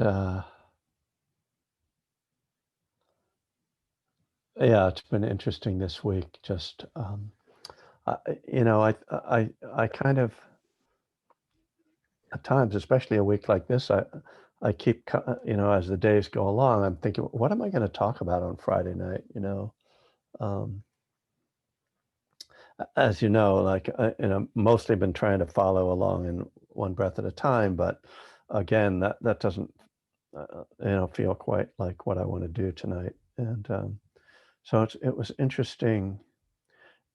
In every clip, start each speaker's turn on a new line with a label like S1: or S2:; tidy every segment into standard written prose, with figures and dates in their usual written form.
S1: uh, yeah, it's been interesting this week. Just I, you know, I kind of at times, especially a week like this, I keep as the days go along, I'm thinking, what am I going to talk about on Friday night? Um, as you know, like mostly been trying to follow along in one breath at a time, but again, that doesn't feel quite like what I want to do tonight. And so it was interesting,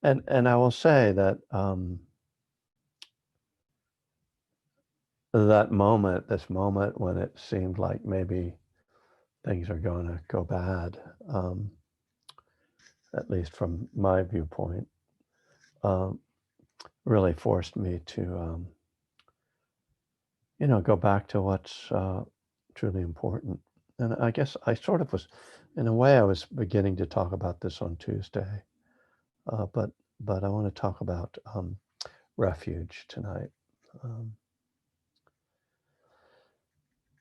S1: and I will say that this moment when it seemed like maybe things are going to go bad, at least from my viewpoint, um, really forced me to go back to what's truly important. And I guess I sort of was, in a way, I was beginning to talk about this on Tuesday, but I want to talk about refuge tonight. Um,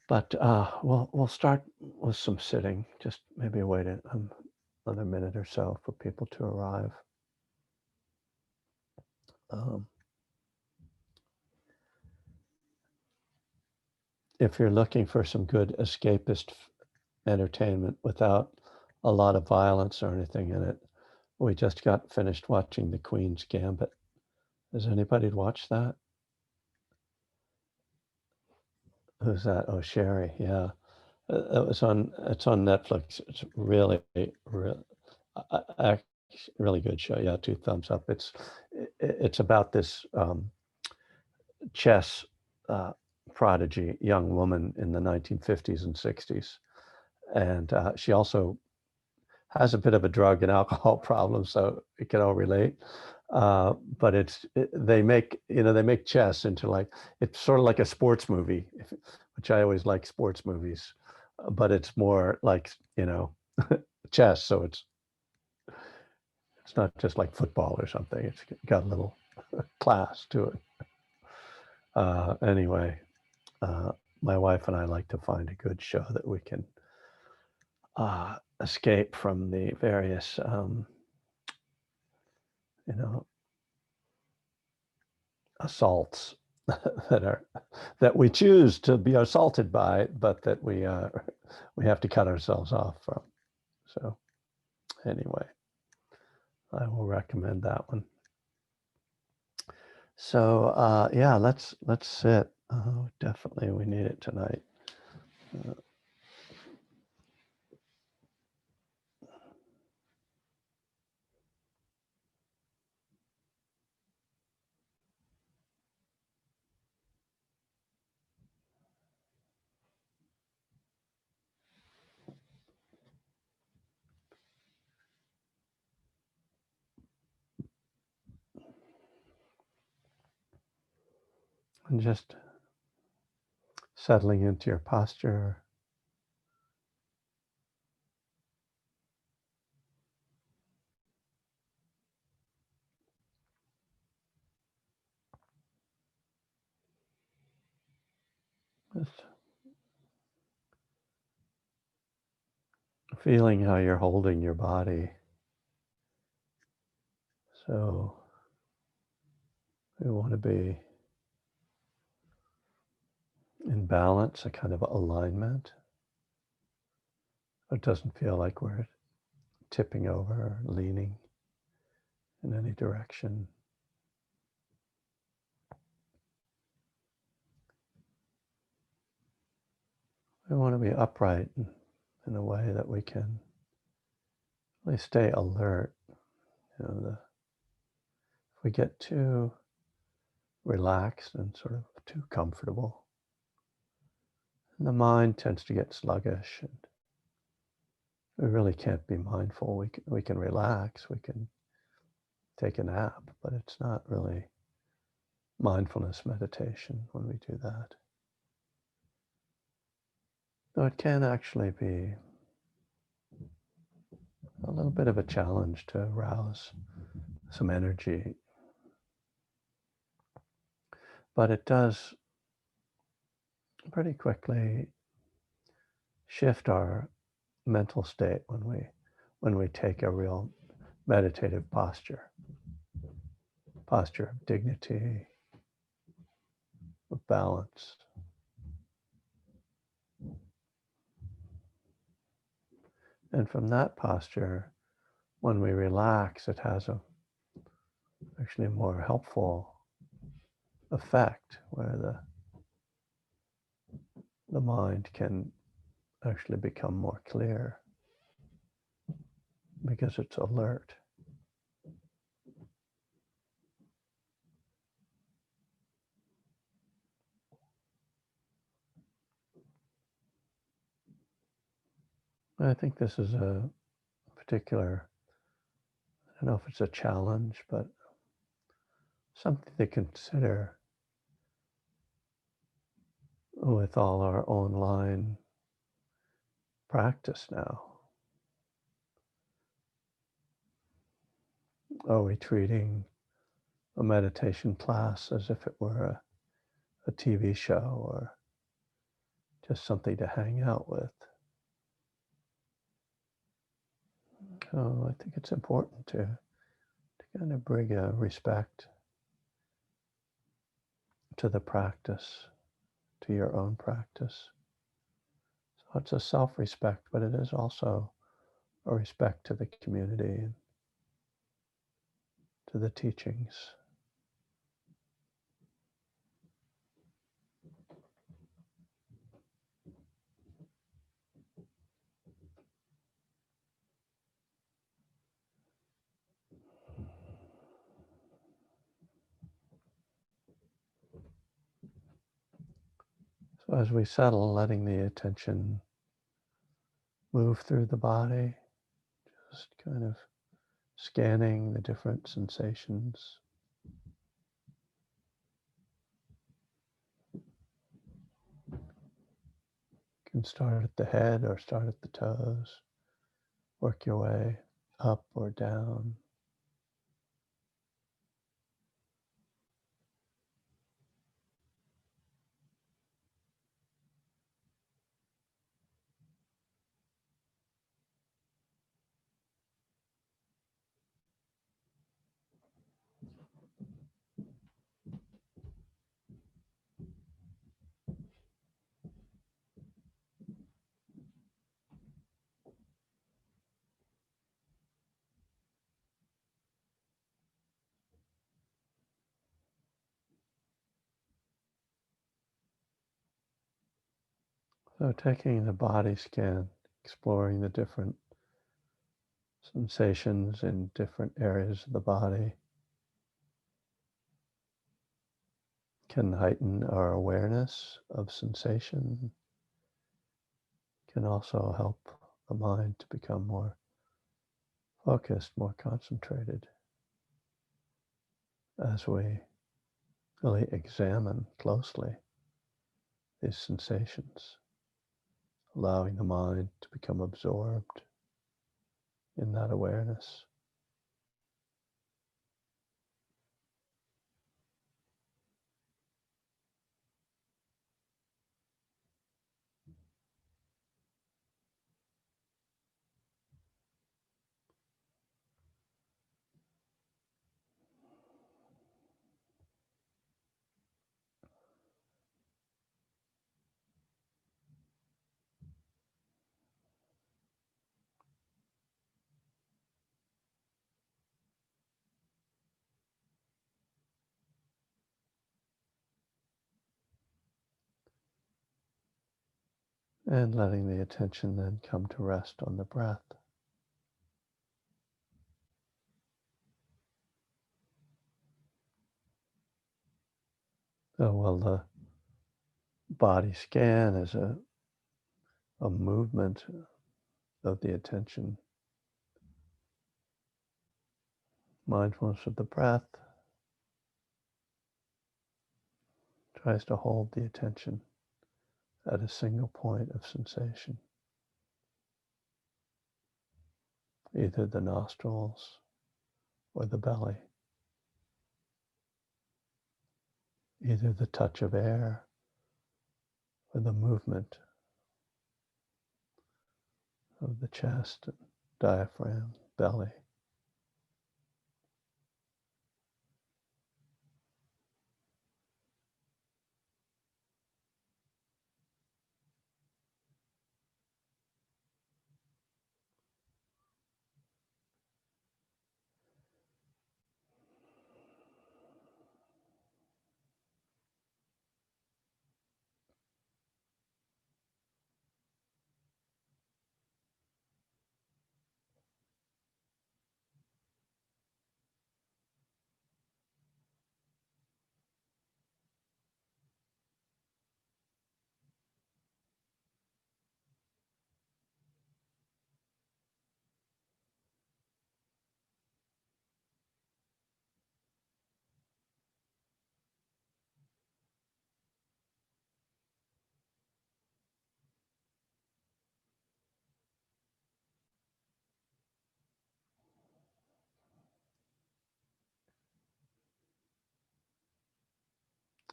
S1: but we'll start with some sitting. Just maybe wait another minute or so for people to arrive. Um, if you're looking for some good escapist entertainment without a lot of violence or anything in it, we just got finished watching The Queen's Gambit. Has anybody watched that? Who's that? Oh, Sherry. Yeah, It's on Netflix. It's really, really good show. Yeah, 2 thumbs up. It's about this chess uh, prodigy young woman in the 1950s and 60s, and she also has a bit of a drug and alcohol problem, so it can all relate. But they make chess into like, it's sort of like a sports movie, which I always like sports movies, but it's more like chess. So it's not just like football or something. It's got a little class to it. Anyway, uh, my wife and I like to find a good show that we can escape from the various you know assaults that we choose to be assaulted by, but that we have to cut ourselves off from. So anyway, I will recommend that one. So yeah, let's sit. Definitely, we need it tonight. Uh, and just settling into your posture. Just feeling how you're holding your body. So we want to be in balance, a kind of alignment. It doesn't feel like we're tipping over or leaning in any direction. We want to be upright in a way that we can really stay alert. If we get too relaxed and sort of too comfortable, and the mind tends to get sluggish, and we really can't be mindful. We can relax, we can take a nap, but it's not really mindfulness meditation when we do that. So it can actually be a little bit of a challenge to arouse some energy, but it does pretty quickly shift our mental state when we take a real meditative posture of dignity, of balance. And from that posture, when we relax, it has actually a more helpful effect where the mind can actually become more clear because it's alert. And I think this is a particular, I don't know if it's a challenge, but something to consider with all our online practice now. Are we treating a meditation class as if it were a TV show or just something to hang out with? So I think it's important to kind of bring a respect to the practice, to your own practice. So it's a self-respect, but it is also a respect to the community and to the teachings. So as we settle, letting the attention move through the body, just kind of scanning the different sensations. You can start at the head or start at the toes. Work your way up or down. So taking the body scan, exploring the different sensations in different areas of the body can heighten our awareness of sensation, can also help the mind to become more focused, more concentrated as we really examine closely these sensations, allowing the mind to become absorbed in that awareness. And letting the attention then come to rest on the breath. So while the body scan is a movement of the attention, mindfulness of the breath tries to hold the attention at a single point of sensation, either the nostrils or the belly, either the touch of air or the movement of the chest, and diaphragm, belly.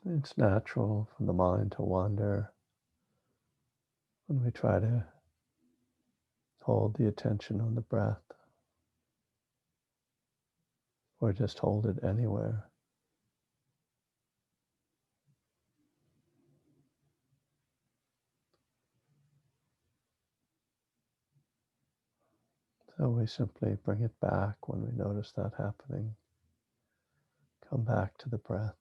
S1: It's natural for the mind to wander when we try to hold the attention on the breath or just hold it anywhere. So we simply bring it back when we notice that happening. Come back to the breath.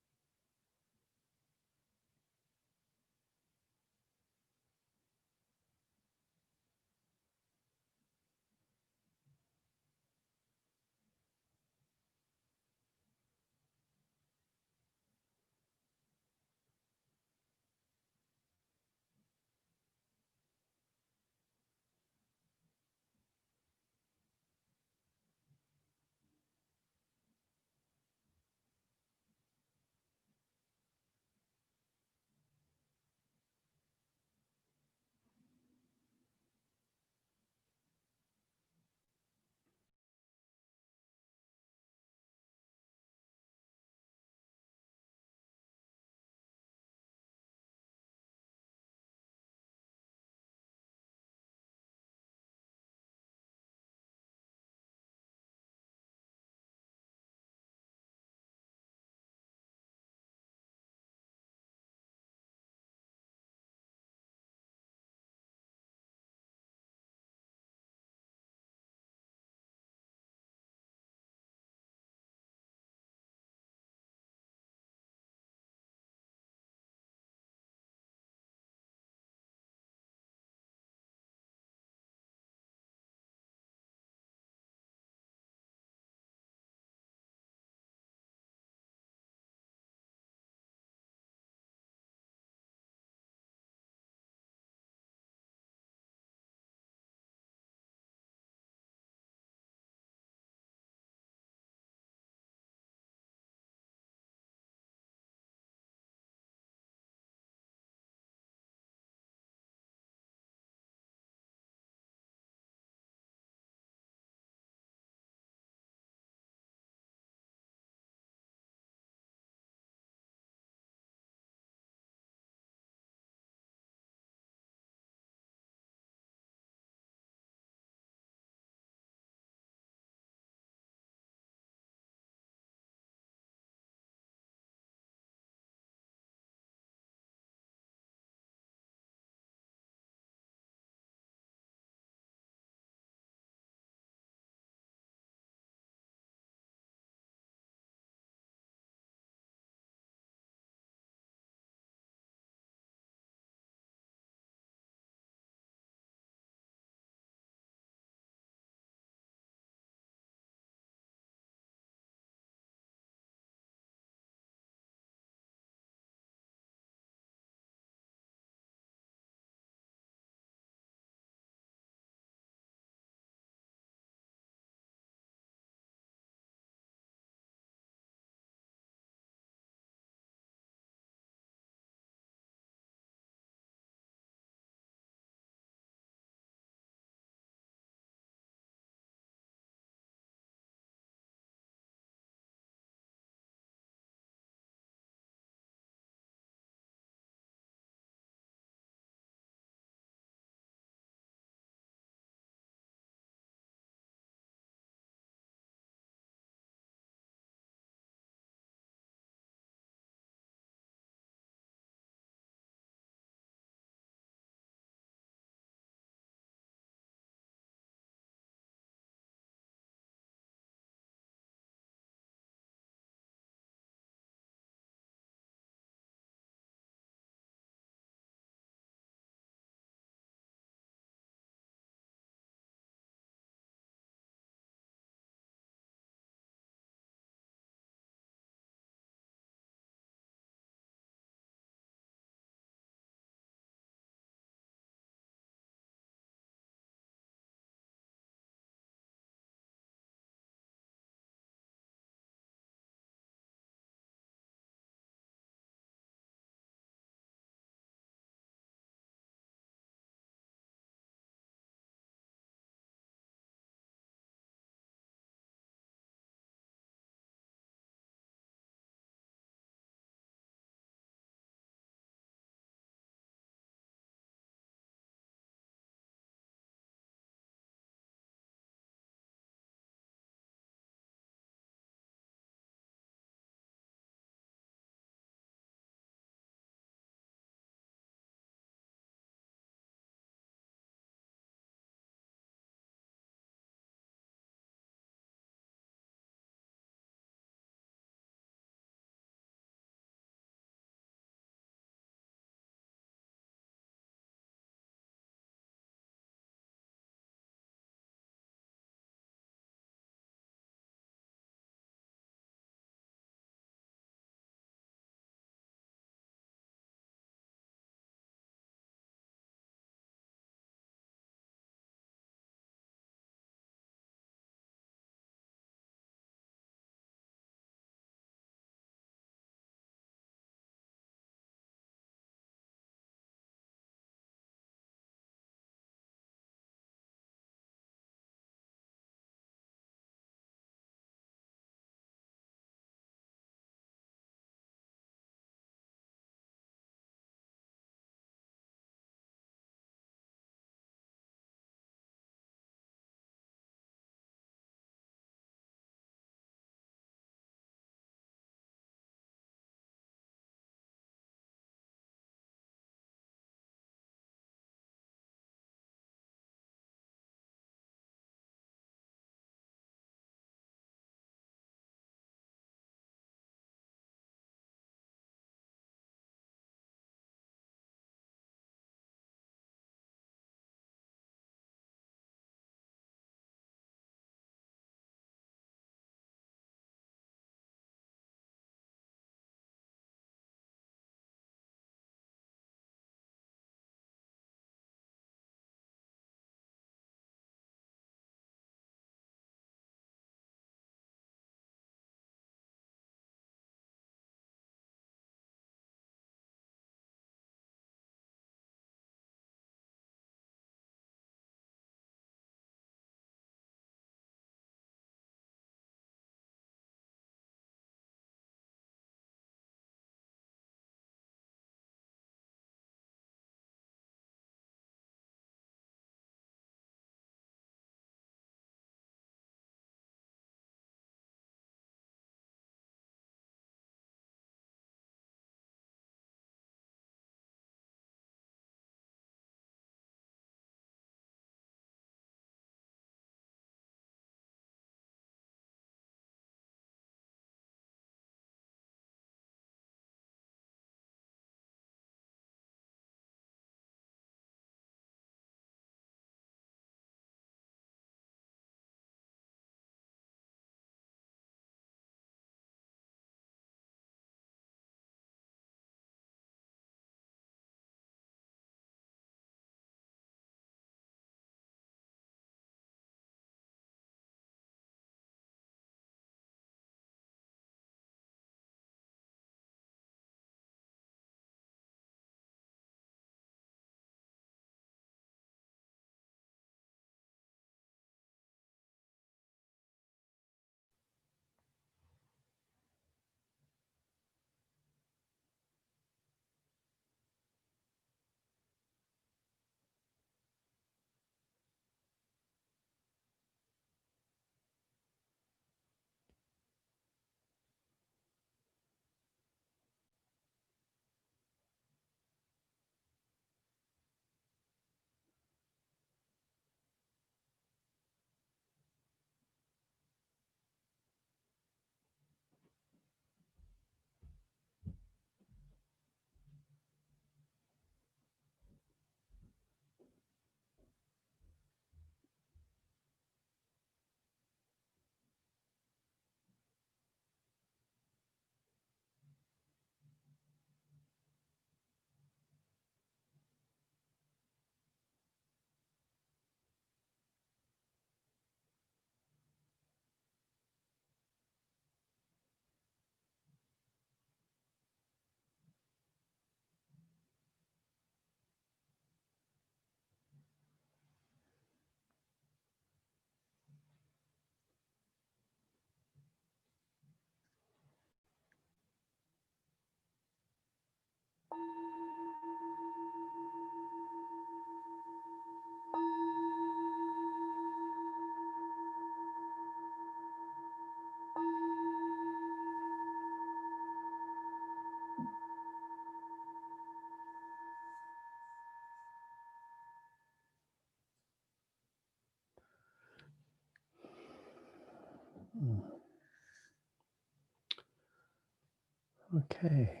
S1: Okay.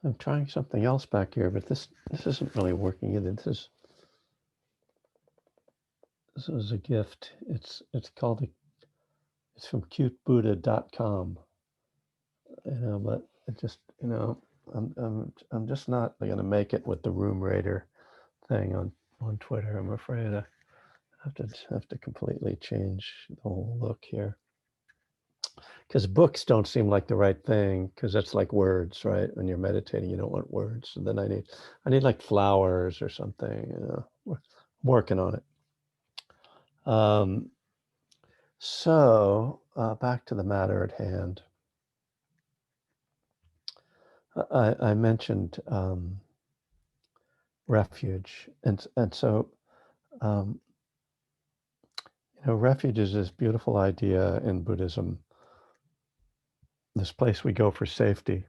S1: I'm trying something else back here, but this isn't really working either. This is a gift. It's called it's from cutebuddha.com. But it just, I'm just not going to make it with the room raider thing on Twitter. I'm afraid I have to completely change the whole look here. Because books don't seem like the right thing, because that's like words, right? When you're meditating, you don't want words. So then I need like flowers or something. I'm working on it. So back to the matter at hand. I mentioned refuge, and so refuge is this beautiful idea in Buddhism. This place we go for safety,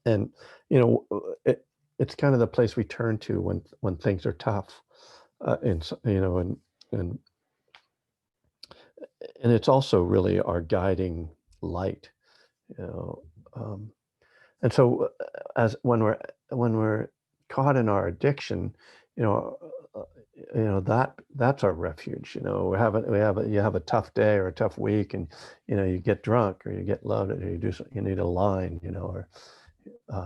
S1: and it's kind of the place we turn to when things are tough, and and it's also really our guiding light, you know. And so, as when we're caught in our addiction, you know, that's our refuge. You have a tough day or a tough week, and you get drunk or you get loaded or you need a line, or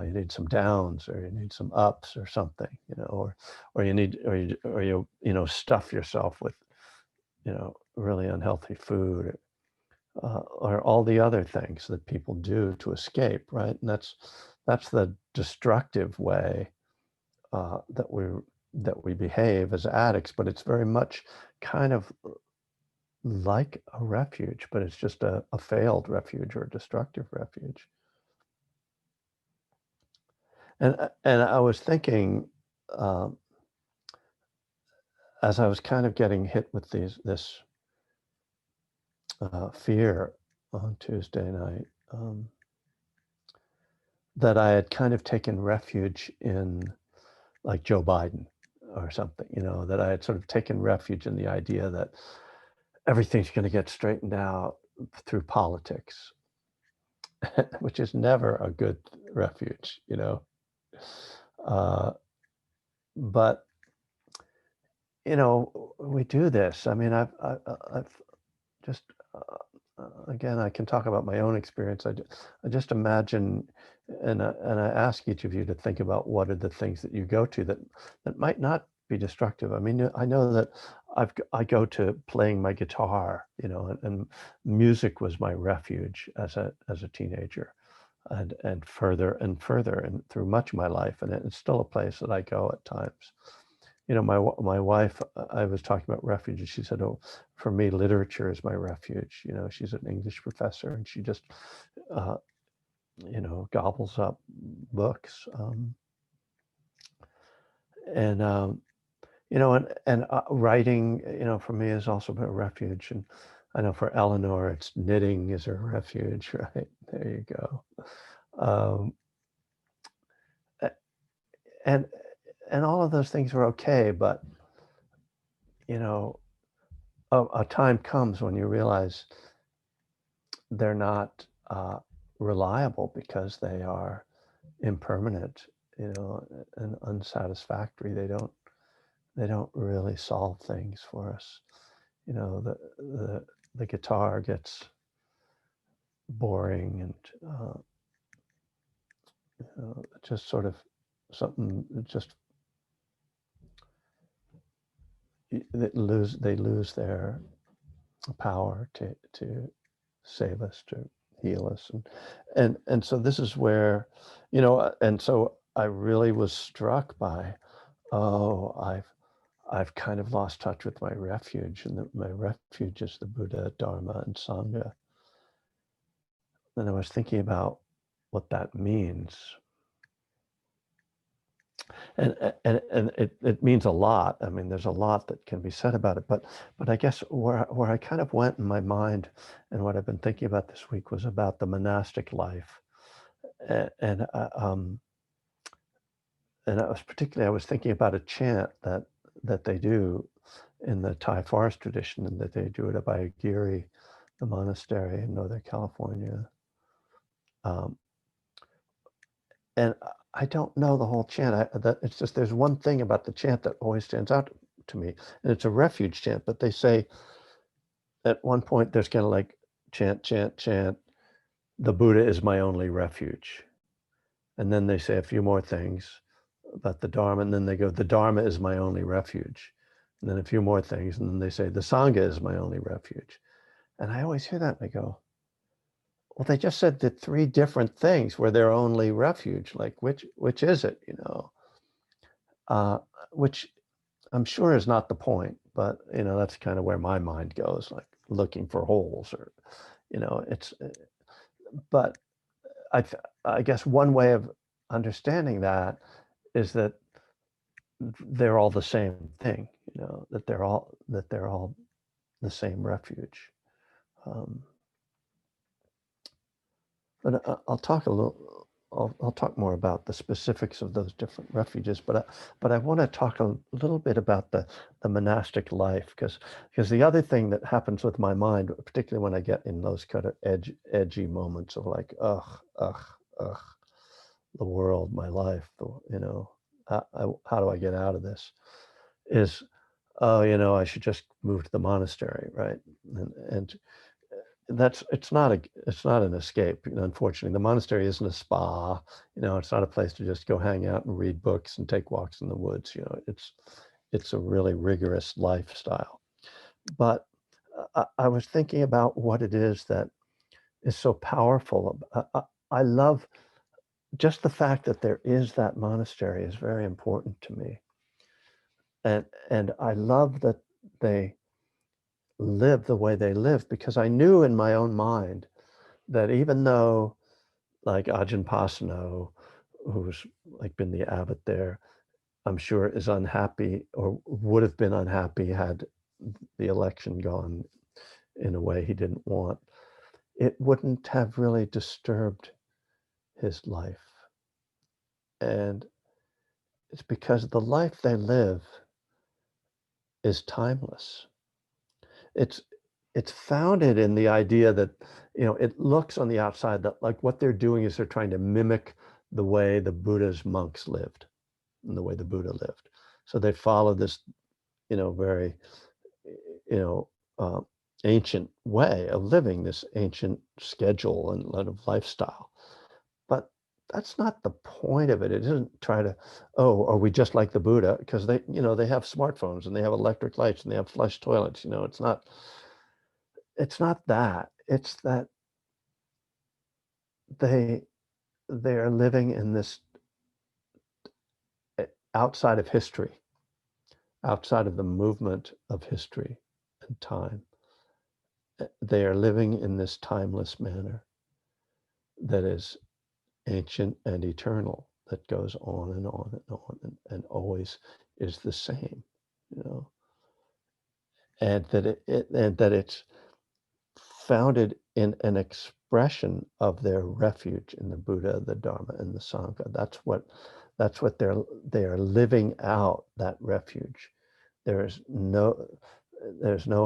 S1: you need some downs or you need some ups or something, or you stuff yourself with really unhealthy food, or all the other things that people do to escape, right? And that's the destructive way that we behave as addicts. But it's very much kind of like a refuge, but it's just a failed refuge or a destructive refuge. And I was thinking, as I was kind of getting hit with this fear on Tuesday night, that I had kind of taken refuge in like Joe Biden or something, that I had sort of taken refuge in the idea that everything's going to get straightened out through politics, which is never a good refuge, but we do this. I mean, I've just again, I can talk about my own experience. I just imagine, and I ask each of you to think about what are the things that you go to that might not be destructive. I mean, I know that I go to playing my guitar, and music was my refuge as a teenager, and further and further and through much of my life, and it's still a place that I go at times. My wife, I was talking about refuge, and she said, "Oh, for me, literature is my refuge." She's an English professor, and she just, gobbles up books. And writing, for me, has also been a refuge. And I know for Eleanor, it's knitting is her refuge, right? There you go. And all of those things are okay, but a time comes when you realize they're not reliable because they are impermanent, and unsatisfactory. They don't really solve things for us. The guitar gets boring, and just sort of something just they lose their power to save us, to heal us, and so this is where, and so I really was struck by, I've kind of lost touch with my refuge, and my refuge is the Buddha, Dharma, and Sangha. And I was thinking about what that means, and it means a lot. I mean, there's a lot that can be said about it, but I guess where I kind of went in my mind, and what I've been thinking about this week, was about the monastic life, and I was thinking about a chant that that they do in the Thai forest tradition, and that they do it at Abhayagiri, the monastery in Northern California. Um, and I don't know the whole chant. It's just there's one thing about the chant that always stands out to me, and it's a refuge chant. But they say at one point there's kind of like chant, chant, chant. The Buddha is my only refuge, and then they say a few more things about the Dharma, and then they go, the Dharma is my only refuge, and then a few more things, and then they say the Sangha is my only refuge. And I always hear that and I go, well, they just said that three different things were their only refuge. Like, which is it, you know? Which I'm sure is not the point, but, you know, that's kind of where my mind goes, like looking for holes or, you know, but I guess one way of understanding that is that they're all the same thing, you know, that they're all the same refuge. Um, but I'll talk a little. I'll talk more about the specifics of those different refuges. But I want to talk a little bit about the monastic life, because the other thing that happens with my mind, particularly when I get in those kind of edgy moments of like, ugh, ugh, ugh, the world, my life, you know, how do I get out of this? Is, oh, you know, I should just move to the monastery, right? And it's not an escape. You know, unfortunately, the monastery isn't a spa. You know, it's not a place to just go hang out and read books and take walks in the woods. You know, it's a really rigorous lifestyle. But I was thinking about what it is that is so powerful. I love just the fact that there is that monastery is very important to me, and I love that they live the way they live, because I knew in my own mind that even though, like Ajahn Pasano, who's like been the abbot there, I'm sure is unhappy or would have been unhappy had the election gone in a way he didn't want, it wouldn't have really disturbed his life. And it's because the life they live is timeless. It's it's founded in the idea that, you know, it looks on the outside that like what they're doing is they're trying to mimic the way the Buddha's monks lived and the way the Buddha lived. So they follow this, you know, very, you know, uh, ancient way of living, this ancient schedule and lifestyle. But that's not the point of it. It isn't try to, oh, are we just like the Buddha? Because they, you know, they have smartphones and they have electric lights and they have flush toilets. You know, it's not that. It's that they they are living in this outside of history, outside of the movement of history and time. They are living in this timeless manner that is ancient and eternal, that goes on and on and on and always is the same, you know, and that it's founded in an expression of their refuge in the Buddha, the Dharma, and the Sangha. That's what they are living out, that refuge. There's no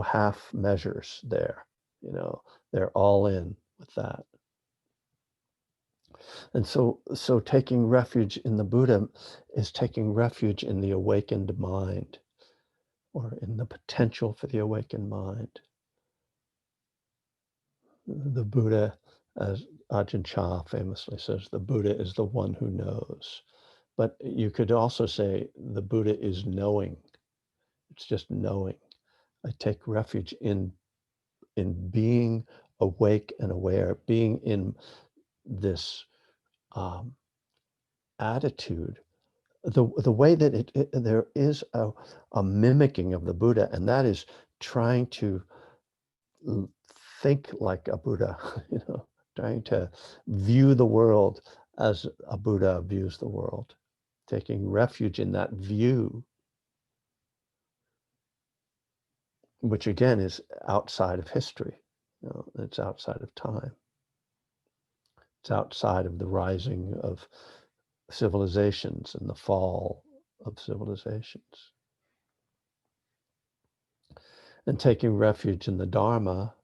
S1: half measures there. You know, they're all in with that. And so taking refuge in the Buddha is taking refuge in the awakened mind, or in the potential for the awakened mind. The Buddha, as Ajahn Chah famously says, the Buddha is the one who knows. But you could also say the Buddha is knowing. It's just knowing. I take refuge in being awake and aware, being in this um, attitude, the way that there is a mimicking of the Buddha, and that is trying to think like a Buddha, you know, trying to view the world as a Buddha views the world, taking refuge in that view, which again is outside of history. You know, it's outside of time. It's outside of the rising of civilizations and the fall of civilizations. And taking refuge in the Dharma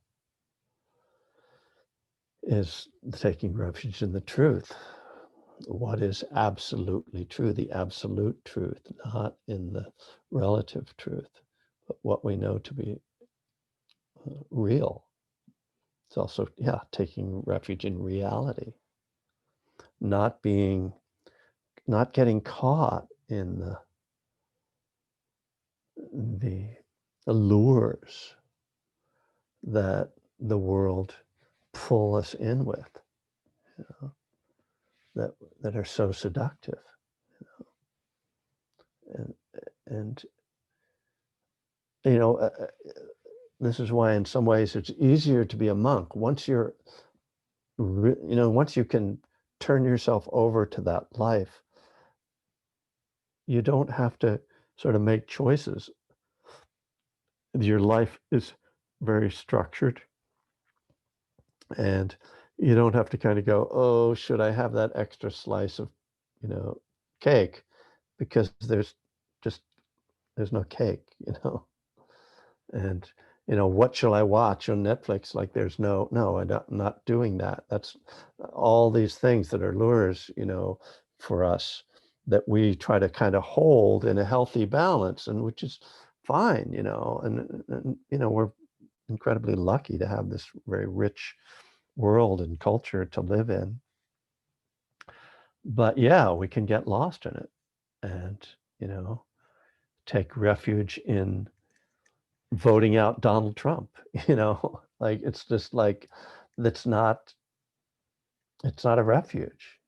S1: is taking refuge in the truth. What is absolutely true, the absolute truth, not in the relative truth, but what we know to be real. It's also, yeah, taking refuge in reality, not getting caught in the allures that the world pull us in with, you know, that are so seductive, and and you know, this is why in some ways it's easier to be a monk once you're, once you can turn yourself over to that life. You don't have to sort of make choices. Your life is very structured, and you don't have to kind of go, oh, should I have that extra slice of, cake? Because just there's no cake, and what shall I watch on Netflix? Like there's no, I'm not doing that. That's all these things that are lures, for us, that we try to kind of hold in a healthy balance, and which is fine, and we're incredibly lucky to have this very rich world and culture to live in. But yeah, we can get lost in it, and take refuge in voting out Donald Trump. Like it's just like it's not a refuge.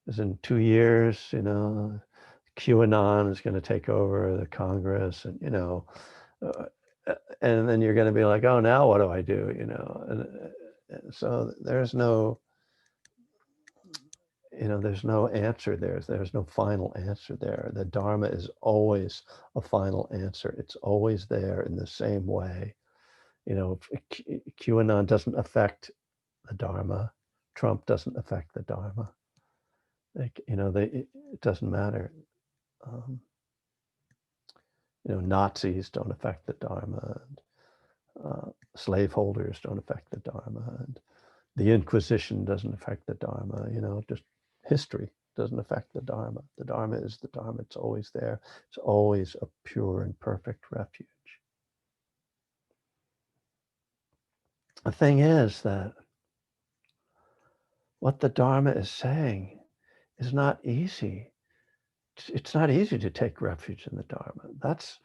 S1: As in 2 years, QAnon is going to take over the Congress, and uh, and then you're going to be like, oh, now what do I do? And so there's no answer there. There's no final answer there. The Dharma is always a final answer. It's always there in the same way. QAnon doesn't affect the Dharma. Trump doesn't affect the Dharma. It doesn't matter. Nazis don't affect the Dharma. And, slaveholders don't affect the Dharma. And the Inquisition doesn't affect the Dharma. Just history doesn't affect the Dharma. The Dharma is the Dharma. It's always there. It's always a pure and perfect refuge. The thing is that what the Dharma is saying is not easy. It's not easy to take refuge in the Dharma. That's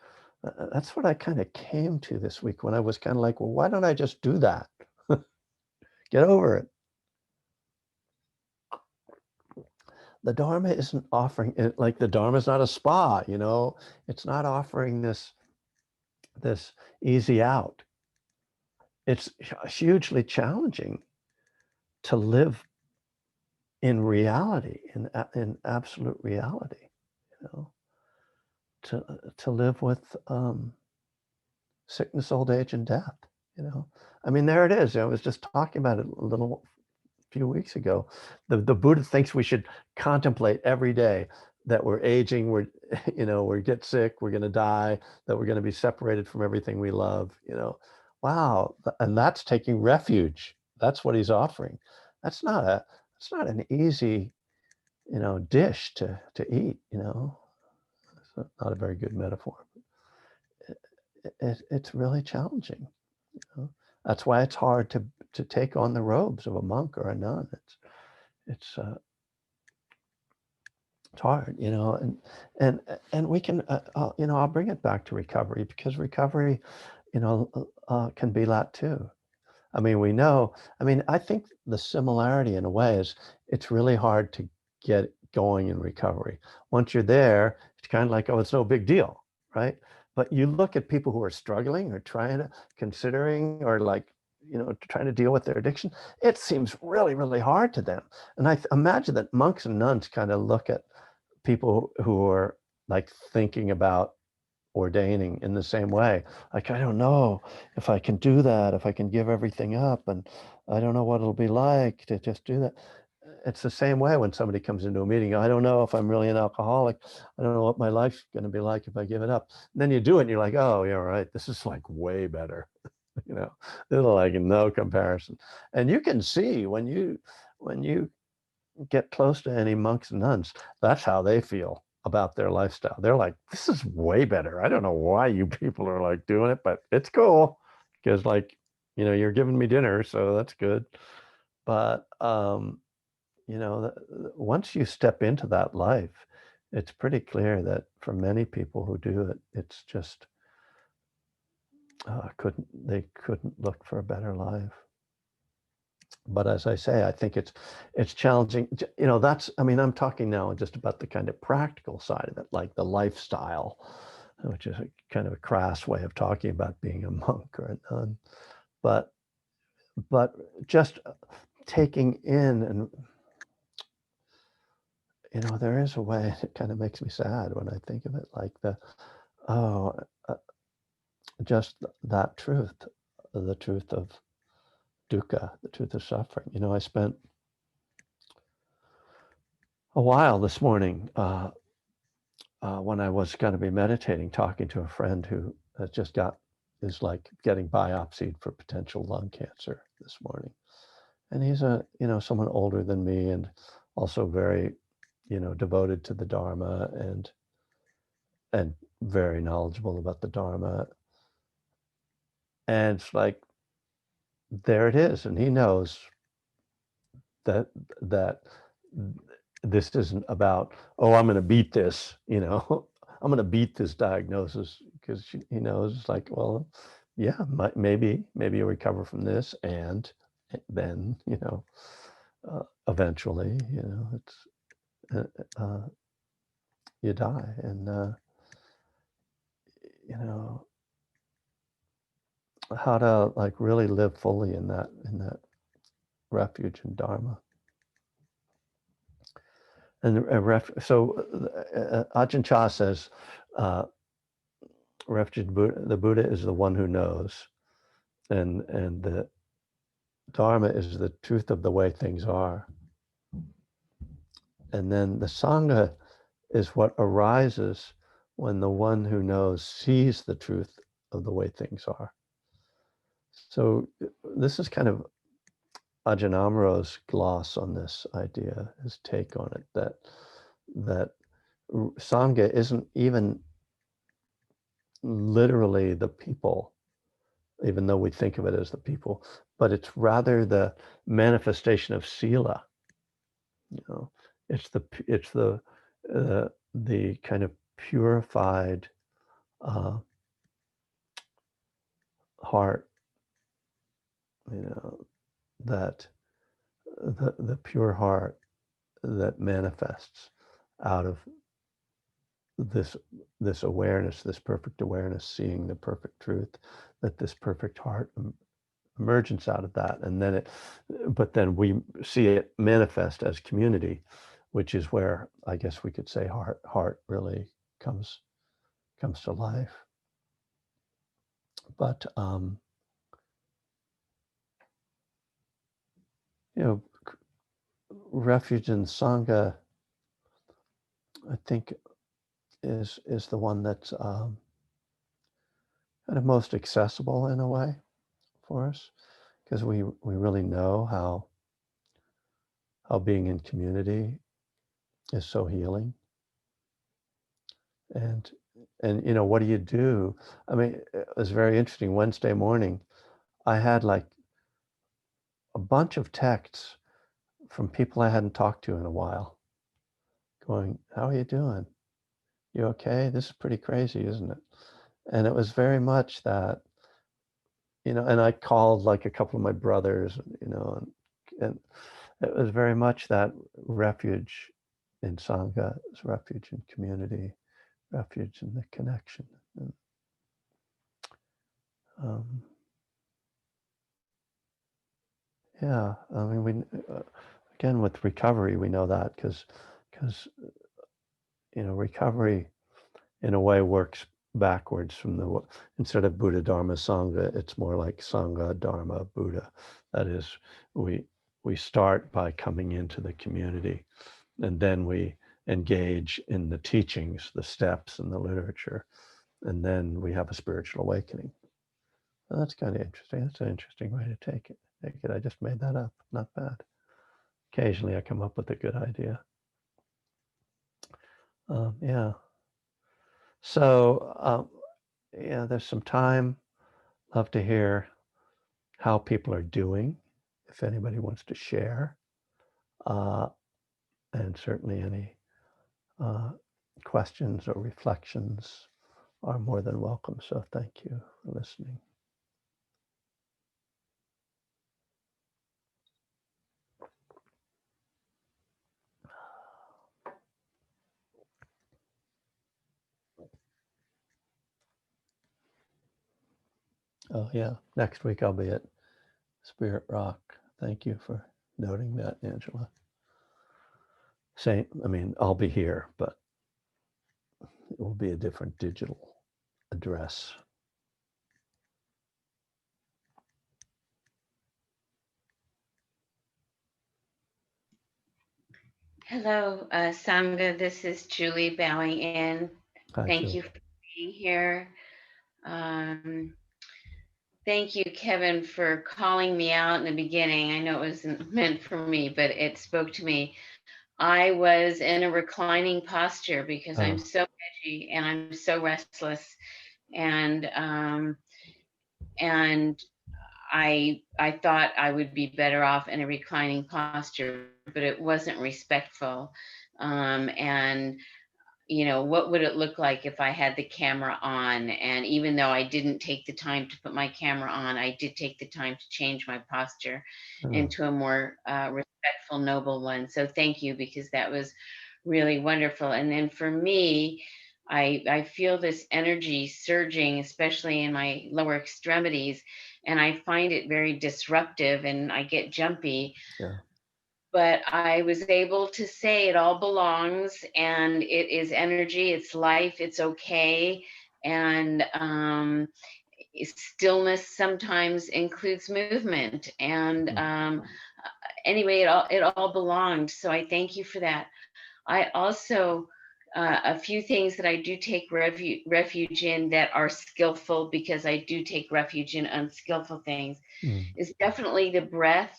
S1: what I kind of came to this week, when I was kind of like, well, why don't I just do that? Get over it. The Dharma isn't offering it, like the Dharma is not a spa, it's not offering this easy out. It's hugely challenging to live in reality, in absolute reality, to live with sickness, old age, and death. I mean, there it is. I was just talking about it a few weeks ago. The Buddha thinks we should contemplate every day that we're aging, we get sick, we're going to die, that we're going to be separated from everything we love. Wow, and that's taking refuge. That's what he's offering. It's not an easy, dish to eat. It's not a very good metaphor. It's really challenging. That's why it's hard to take on the robes of a monk or a nun. It's hard, and we can, I'll bring it back to recovery, because recovery, can be that too. I mean, I think the similarity in a way is it's really hard to get going in recovery. Once you're there, it's kind of like, oh, it's no big deal, right? But you look at people who are struggling or considering, or like, trying to deal with their addiction, it seems really, really hard to them. And I imagine that monks and nuns kind of look at people who are like thinking about ordaining in the same way. Like, I don't know if I can do that, if I can give everything up, and I don't know what it'll be like to just do that. it's the same way when somebody comes into a meeting. I don't know if I'm really an alcoholic. I don't know what my life's going to be like if I give it up. And then you do it and you're like, oh, yeah, right. This is like way better. You know, there's like no comparison. And you can see when you get close to any monks and nuns, that's how they feel about their lifestyle. They're like, this is way better. I don't know why you people are like doing it, but it's cool because like, you know, you're giving me dinner, so that's good. But you know, once you step into that life, it's pretty clear that for many people who do it, it's just they couldn't look for a better life. But as I say, I think it's challenging. You know, I mean, I'm talking now just about the kind of practical side of it, like the lifestyle, which is a kind of a crass way of talking about being a monk or a nun. But just taking in, and you know, there is a way it kind of makes me sad when I think of it, like oh, uh, just that truth, the truth of dukkha, the truth of suffering. You know, I spent a while this morning when I was going to be meditating, talking to a friend who has is like getting biopsied for potential lung cancer this morning. And he's someone older than me and also very, devoted to the Dharma and very knowledgeable about the Dharma. And it's like, there it is. And he knows that this isn't about, oh, I'm going to beat this, I'm going to beat this diagnosis, because he knows, like, well, yeah, maybe you recover from this, and then, eventually, it's, you die. And, how to like really live fully in that refuge and Dharma. And Ajahn Chah says, refuge Buddha, the Buddha is the one who knows, and the Dharma is the truth of the way things are. And then the Sangha is what arises when the one who knows sees the truth of the way things are. So this is kind of Ajahn Amro's gloss on this idea, his take on it, that Sangha isn't even literally the people, even though we think of it as the people, but it's rather the manifestation of sila. It's the kind of purified heart, that the pure heart that manifests out of this awareness, this perfect awareness, seeing the perfect truth, that this perfect heart emergence out of that. And then but then we see it manifest as community, which is where I guess we could say heart really comes to life. But refuge and Sangha, I think, is the one that's kind of most accessible in a way for us, because we really know how being in community is so healing. And what do you do? I mean, it was very interesting. Wednesday morning, I had like a bunch of texts from people I hadn't talked to in a while, going, how are you doing? You okay? This is pretty crazy, isn't it? And it was very much that, and I called like a couple of my brothers, and it was very much that refuge in Sangha, refuge in community, refuge in the connection. And, yeah, I mean, again, with recovery, we know that because recovery in a way works backwards from instead of Buddha, Dharma, Sangha, it's more like Sangha, Dharma, Buddha. That is, we we start by coming into the community, and then we engage in the teachings, the steps, and the literature, and then we have a spiritual awakening. Well, that's kind of interesting. That's an interesting way to take it. I just made that up. Not bad. Occasionally I come up with a good idea. Yeah. So, yeah, there's some time. Love to hear how people are doing, if anybody wants to share. And certainly any questions or reflections are more than welcome. So thank you for listening. Oh, yeah. Next week I'll be at Spirit Rock. Thank you for noting that, Angela. I'll be here, but it will be a different digital address.
S2: Hello, Sangha. This is Julie bowing in.
S1: Hi,
S2: Thank
S1: Julie.
S2: you for being here. Thank you, Kevin, for calling me out in the beginning. I know it wasn't meant for me, but it spoke to me. I was in a reclining posture because I'm
S1: Oh,
S2: so edgy and I'm so restless, and and I thought I would be better off in a reclining posture, but it wasn't respectful. And what would it look like if I had the camera on? And even though I didn't take the time to put my camera on, I did take the time to change my posture
S1: oh,
S2: into a more respectful, noble one. So thank you, because that was really wonderful. And then for me, I feel this energy surging, especially in my lower extremities, and I find it very disruptive and I get jumpy.
S1: yeah.
S2: But I was able to say it all belongs and it is energy, it's life, it's okay. And stillness sometimes includes movement. And
S1: Mm,
S2: anyway, it all belonged. So I thank you for that. I also, a few things that I do take refuge in that are skillful, because I do take refuge in unskillful things,
S1: mm,
S2: is definitely the breath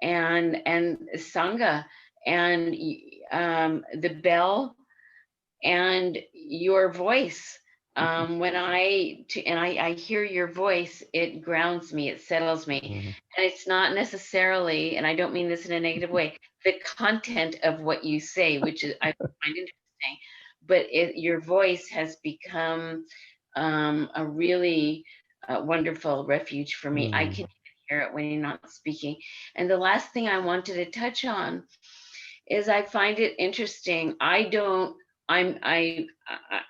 S2: and sangha and the bell and your voice. I hear your voice, it grounds me, it settles me.
S1: mm,
S2: And it's not necessarily, and I don't mean this in a negative way, the content of what you say, which is I find interesting, but your voice has become a really wonderful refuge for me. I
S1: mm,
S2: can hear it when you're not speaking. And the last thing I wanted to touch on is I find it interesting. I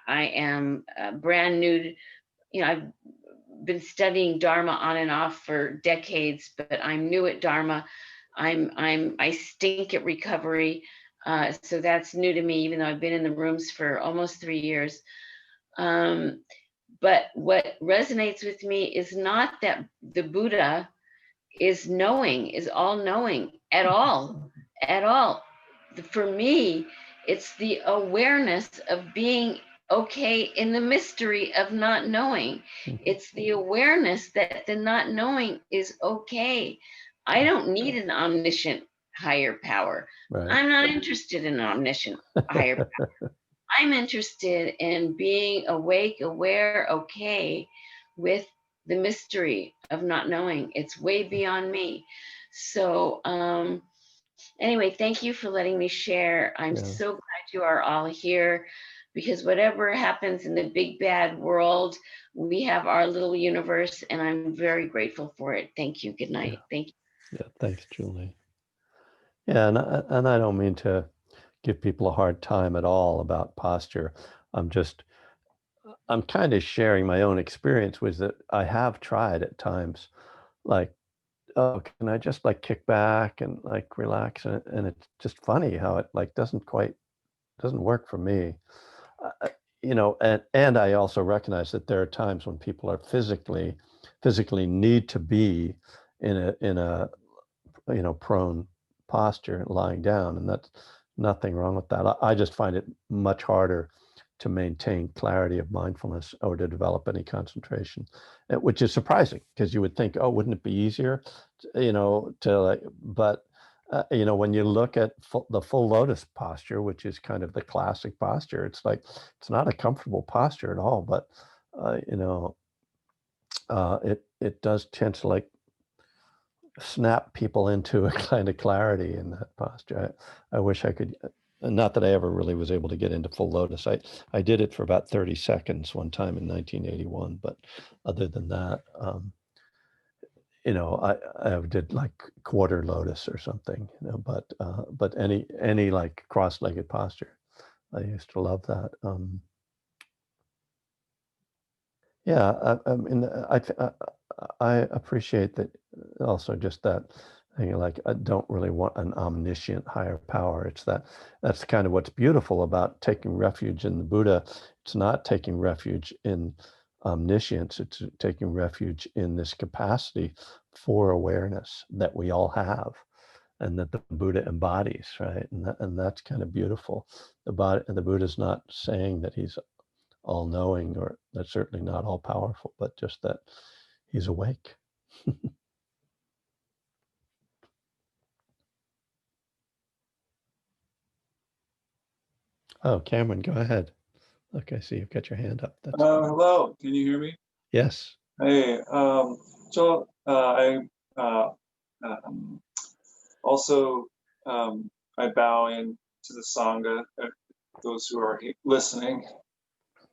S2: am brand new. I've been studying Dharma on and off for decades, but I'm new at Dharma. I stink at recovery, so that's new to me. Even though I've been in the rooms for almost 3 years, but what resonates with me is not that the Buddha is all knowing at all. For me, it's the awareness of being okay in the mystery of not knowing.
S1: mm.
S2: It's the awareness that the not knowing is okay. I don't need an omniscient higher power.
S1: Right.
S2: I'm not interested in an omniscient higher power. I'm interested in being awake, aware, okay with the mystery of not knowing. It's way beyond me. So, anyway, thank you for letting me share. I'm
S1: Yeah.
S2: so glad you are all here, because whatever happens in the big bad world, we have our little universe, and I'm very grateful for it. Thank you. Good
S1: Yeah.
S2: night. Thank you.
S1: Yeah. Thanks, Julie. Yeah. And I don't mean to give people a hard time at all about posture. I'm just, I'm kind of sharing my own experience with it. I have tried at times, like, oh, can I just like kick back and like relax? And it's just funny how it like doesn't work for me. uh, and I also recognize that there are times when people are physically need to be in a prone posture, lying down, and that's nothing wrong with that. I just find it much harder to maintain clarity of mindfulness or to develop any concentration, which is surprising because you would think, oh, wouldn't it be easier, to like, but when you look at the full lotus posture, which is kind of the classic posture, it's like it's not a comfortable posture at all, but uh, you know, it does tend to like snap people into a kind of clarity in that posture. I wish I could, not that I ever really was able to get into full lotus. I did it for about 30 seconds one time in 1981, but other than that, I did like quarter lotus or something, but any like cross-legged posture, I used to love that. Yeah, I mean, I appreciate that also just that thing, like, I don't really want an omniscient higher power. That's kind of what's beautiful about taking refuge in the Buddha. It's not taking refuge in omniscience, it's taking refuge in this capacity for awareness that we all have and that the Buddha embodies, right? And that's kind of beautiful. The Buddha's not saying that he's all knowing, or that's certainly not all powerful, but just that he's awake. Oh, Cameron, go ahead. Look, I see you've got your hand up. That's
S3: Hello, can you hear me?
S1: yes.
S3: Hey, I uh, um, also I bow in to the Sangha, those who are listening,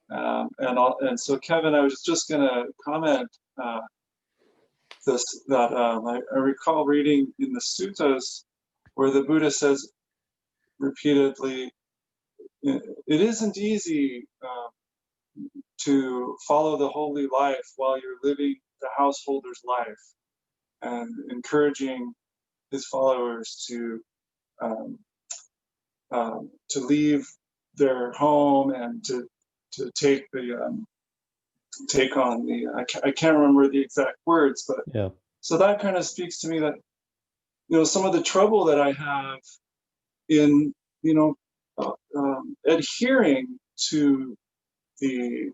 S3: and so Kevin, I was just gonna comment this that I recall reading in the suttas where the Buddha says repeatedly, it isn't easy to follow the holy life while you're living the householder's life, and encouraging his followers um, to leave their home and to take on the I can't remember the exact words, but
S1: Yeah.
S3: so that kind of speaks to me that some of the trouble that I have in adhering to the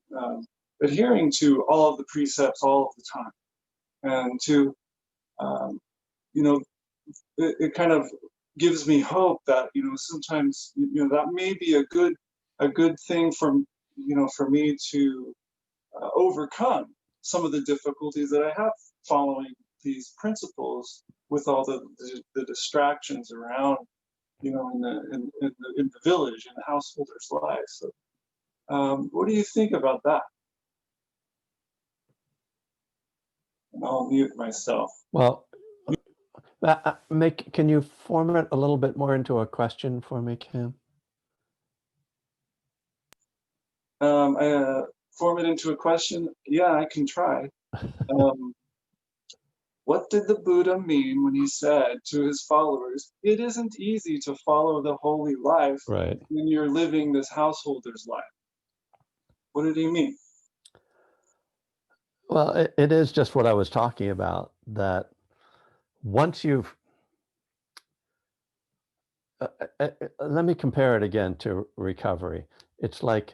S3: adhering to all of the precepts all of the time, and to um, you know it kind of gives me hope that sometimes that may be a good thing for me to overcome some of the difficulties that I have following these principles with all the distractions around in the village, in the householder's life. So what do you think about that? And I'll mute myself.
S1: Well, can you form it a little bit more into a question for me, Cam?
S3: Form it into a question. Yeah, I can try. What did the Buddha mean when he said to his followers, it isn't easy to follow the holy life
S1: Right.
S3: when you're living this householder's life? What did he mean?
S1: Well, it is just what I was talking about, that once you've let me compare it again to recovery. It's like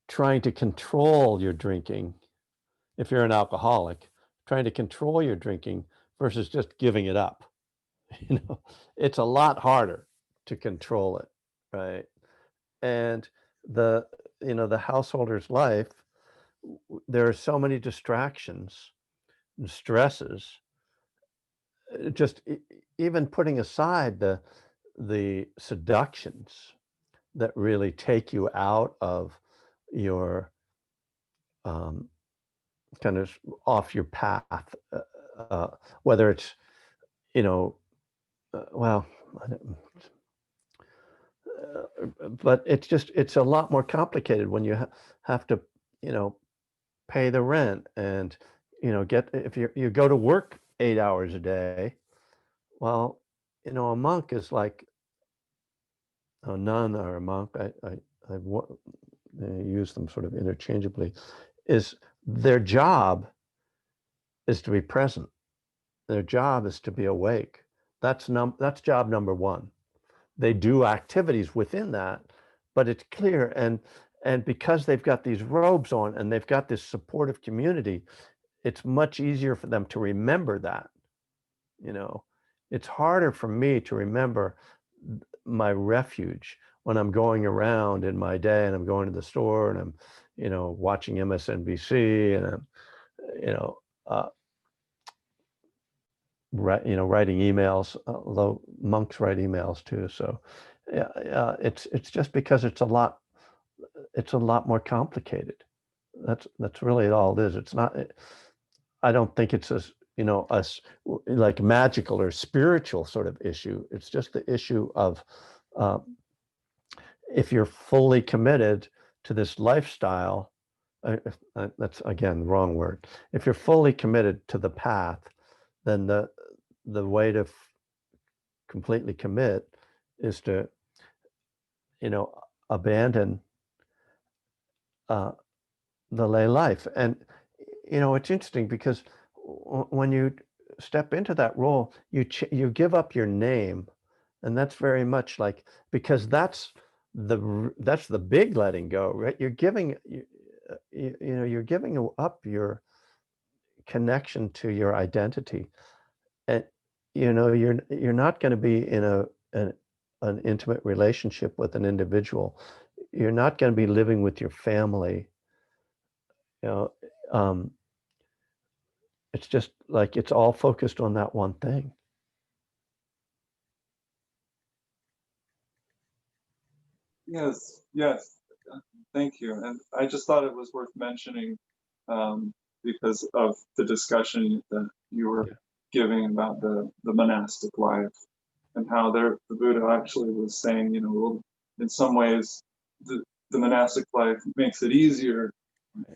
S1: trying to control your drinking. If you're an alcoholic, trying to control your drinking versus just giving it up. It's a lot harder to control it, right? And the the householder's life, there are so many distractions and stresses. Just even putting aside the seductions that really take you out of your um, kind of off your path, uh, whether it's you know well, but it's a lot more complicated when you have to you know pay the rent and get, if you go to work 8 hours a day. Well, a monk is like a nun or a monk. I use them sort of interchangeably. Is their job is to be present, their job is to be awake. That's job number one. They do activities within that, but it's clear, and because they've got these robes on and they've got this supportive community, it's much easier for them to remember that. You know, it's harder for me to remember my refuge when I'm going around in my day and I'm going to the store and I'm, watching MSNBC and I'm, you know, uh, writing emails, although monks write emails too. So yeah, it's just because it's a lot more complicated. That's really all it is. It's not, I don't think it's like magical or spiritual sort of issue. It's just the issue of, if you're fully committed to this lifestyle, that's again the wrong word. If you're fully committed to the path, then the way to completely commit is to, abandon the lay life. And it's interesting because when you step into that role, you give up your name, and that's very much like, because that's the big letting go, right? You're giving you're giving up your connection to your identity, and you're not going to be in an intimate relationship with an individual. You're not going to be living with your family. You know, um, it's just like it's all focused on that one thing.
S3: Yes, yes. Thank you. And I just thought it was worth mentioning, because of the discussion that you were giving about the monastic life, and how the Buddha actually was saying, well, in some ways, the monastic life makes it easier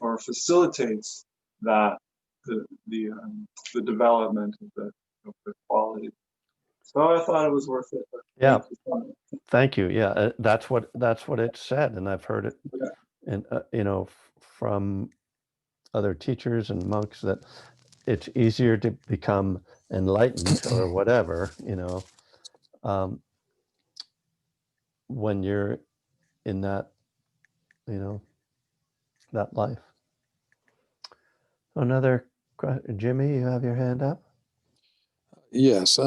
S3: or facilitates that the development of the quality. So I thought it was worth it.
S1: Yeah. Thank you. Yeah, that's what it said, and I've heard it,
S3: Yeah.
S1: and from other teachers and monks, that it's easier to become enlightened or whatever, when you're in that, that life. Another question, Jimmy, you have your hand up.
S4: Yes.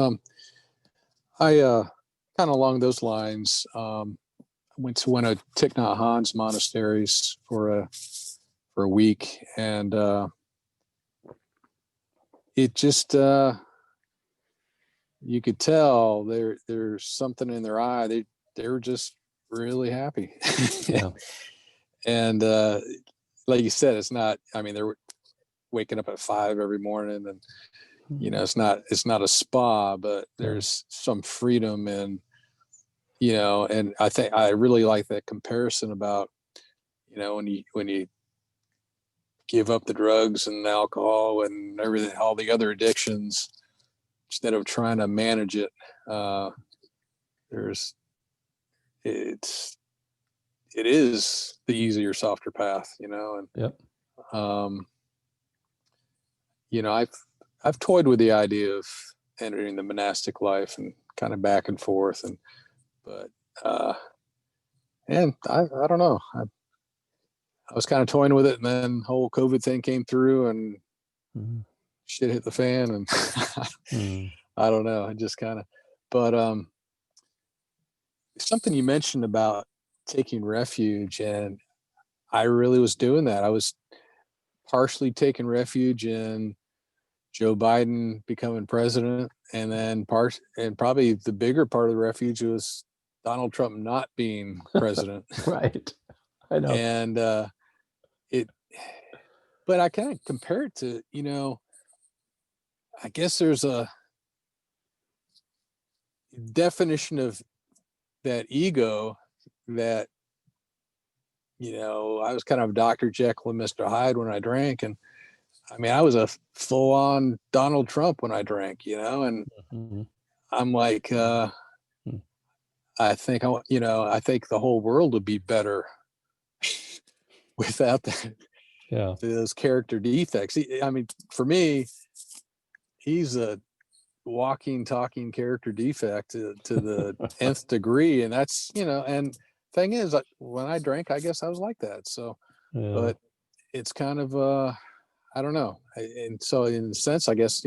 S4: I kind of along those lines, went to one of Thich Nhat Hanh's monasteries for a week, and it just you could tell there's something in their eye. They were just really happy.
S1: Yeah.
S4: And like you said, it's not, I mean, they're waking up at 5 every morning, and it's not a spa, but there's some freedom, and and I think I really like that comparison about when you give up the drugs and alcohol and everything, all the other addictions, instead of trying to manage it, it is the easier, softer path, and
S1: Yep.
S4: I've toyed with the idea of entering the monastic life and kind of back and forth, but and I don't know, I was kind of toying with it, and then the whole COVID thing came through, and shit hit the fan, and I don't know, I just kind of, but something you mentioned about taking refuge, and I really was doing that. I was partially taking refuge in Joe Biden becoming president, and then probably the bigger part of the refuge was Donald Trump not being president.
S1: Right. I know.
S4: And but I kind of compare it to, I guess there's a definition of that ego that, I was kind of Dr. Jekyll and Mr. Hyde when I drank. And I mean, I was a full on Donald Trump when I drank, and I'm like, I think, I think the whole world would be better without that, those character defects. I mean, for me, he's a walking, talking character defect to the nth degree. And that's, and thing is, when I drank, I guess I was like that. So,
S1: Yeah.
S4: but it's kind of, I don't know. And so in a sense, I guess,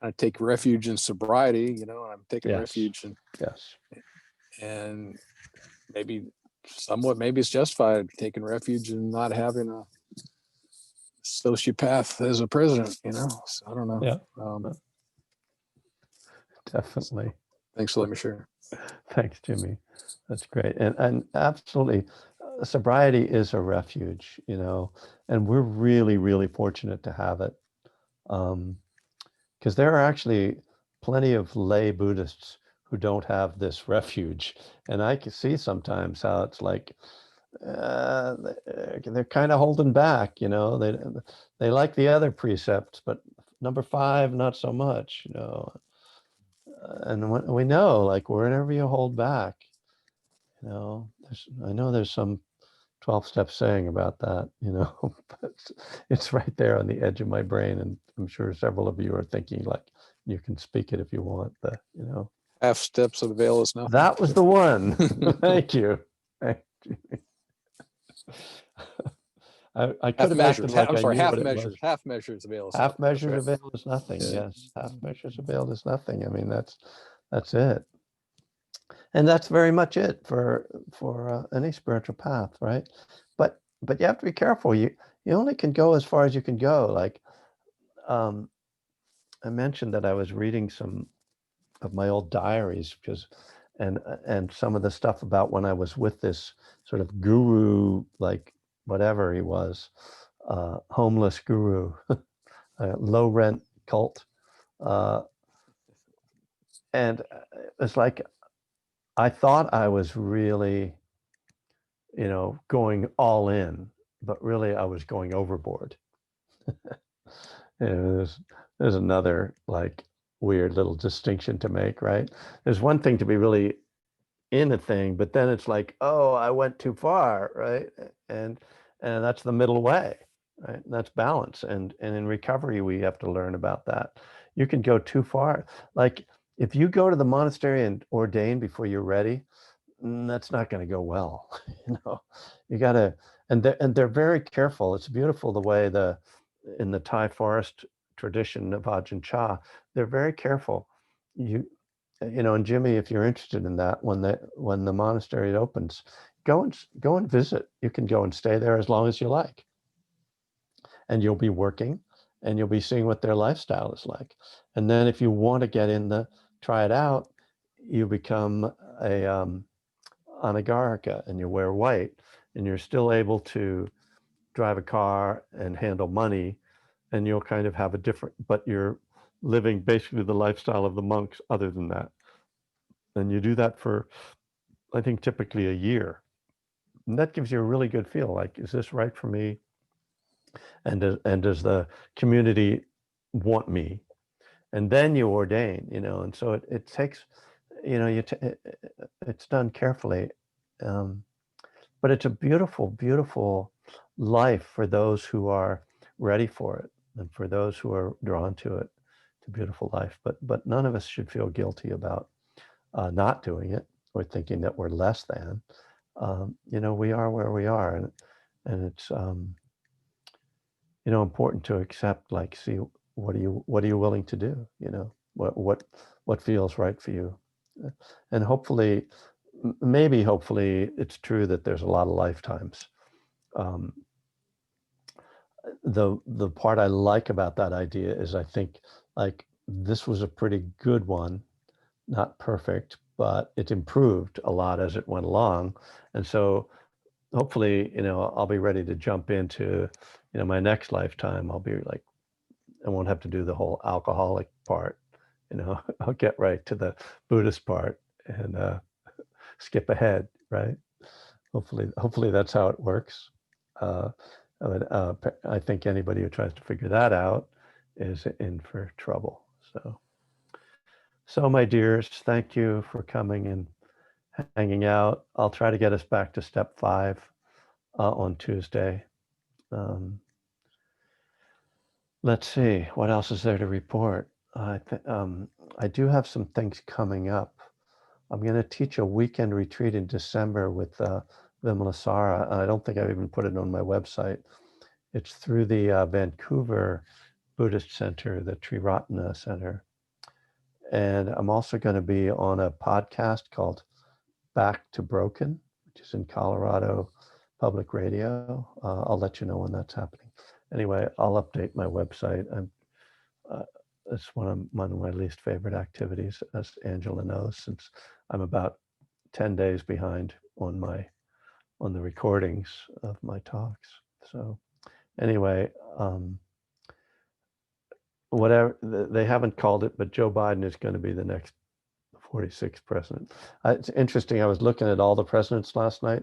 S4: I take refuge in sobriety, and I'm taking
S1: Yes.
S4: refuge
S1: Yes.
S4: and maybe it's justified taking refuge in not having a sociopath as a president, so I don't know.
S1: Yeah. Definitely.
S4: Thanks for letting me share.
S1: Thanks, Jimmy. That's great. And absolutely, sobriety is a refuge, and we're really, really fortunate to have it. Because there are actually plenty of lay Buddhists who don't have this refuge. And I can see sometimes how it's like, they're kind of holding back, they like the other precepts, but number 5, not so much, and we know, like, whenever you hold back, I know there's some 12-step saying about that, but it's right there on the edge of my brain. And I'm sure several of you are thinking, like, you can speak it if you want,
S4: Half steps of avail is nothing.
S1: That was the one. Thank you. Thank you. I could have acted like I knew what it was.
S4: Half measures avail is
S1: Half
S4: nothing.
S1: measures
S4: That's right.
S1: avail is nothing.
S4: Yeah.
S1: Yes, half measures avail is nothing. I mean, that's it. And that's very much it for any spiritual path, right? But you have to be careful. You only can go as far as you can go. Like, I mentioned that I was reading some of my old diaries and some of the stuff about when I was with this sort of guru, like whatever he was, homeless guru, low rent cult, and it's like I thought I was really, going all in, but really I was going overboard. There's another, like, weird little distinction to make, right? There's one thing to be really in a thing, but then it's like, oh, I went too far, right? And that's the middle way, right? That's balance. And in recovery, we have to learn about that. You can go too far. Like, if you go to the monastery and ordain before you're ready, that's not going to go well. You got to, and they're very careful. It's beautiful the way in the Thai forest tradition of Ajahn Chah, they're very careful. And Jimmy, if you're interested in that, when the monastery opens, go and visit. You can go and stay there as long as you like, and you'll be working, and you'll be seeing what their lifestyle is like. And then if you want to try it out, you become a anagarika, and you wear white, and you're still able to drive a car and handle money, and you'll kind of have but you're living basically the lifestyle of the monks other than that. And you do that for, I think, typically a year. And that gives you a really good feel, like, is this right for me? And does the community want me? And then you ordain, and so it takes, it's done carefully. But it's a beautiful, beautiful life for those who are ready for it, and for those who are drawn to it. It's a beautiful life. But none of us should feel guilty about not doing it, or thinking that we're less than. We are where we are, and it's important to accept, like, see, what are you willing to do? What feels right for you, and hopefully it's true that there's a lot of lifetimes. The part I like about that idea is, I think, like, this was a pretty good one, not perfect, but it improved a lot as it went along. And so hopefully, I'll be ready to jump into, my next lifetime. I'll be like, I won't have to do the whole alcoholic part, I'll get right to the Buddhist part and skip ahead, right? Hopefully that's how it works. I think anybody who tries to figure that out is in for trouble. So my dears, thank you for coming and hanging out. I'll try to get us back to step 5 on Tuesday. Let's see, what else is there to report? I do have some things coming up. I'm going to teach a weekend retreat in December with Vimalasara. I don't think I've even put it on my website. It's through the Vancouver Buddhist Center, the Triratna Center. And I'm also going to be on a podcast called Back to Broken, which is in Colorado Public Radio. I'll let you know when that's happening. Anyway, I'll update my website. It's one of my least favorite activities, as Angela knows, since I'm about 10 days behind on the recordings of my talks. So anyway, whatever, they haven't called it, but Joe Biden is going to be the next 46th president. It's interesting. I was looking at all the presidents last night.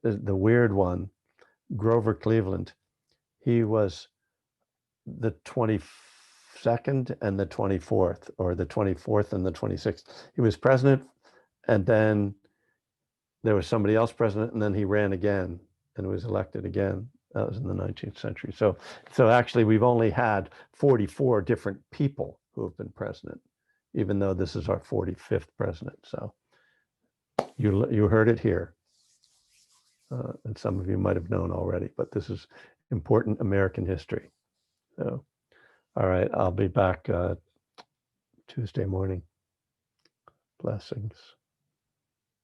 S1: The weird one, Grover Cleveland, he was the 22nd and the 24th, or the 24th and the 26th. He was president, and then there was somebody else president, and then he ran again and was elected again. That was in the 19th century. So actually, we've only had 44 different people who have been president, even though this is our 45th president. So you heard it here. And some of you might have known already, but this is important American history. So, all right, I'll be back Tuesday morning. Blessings.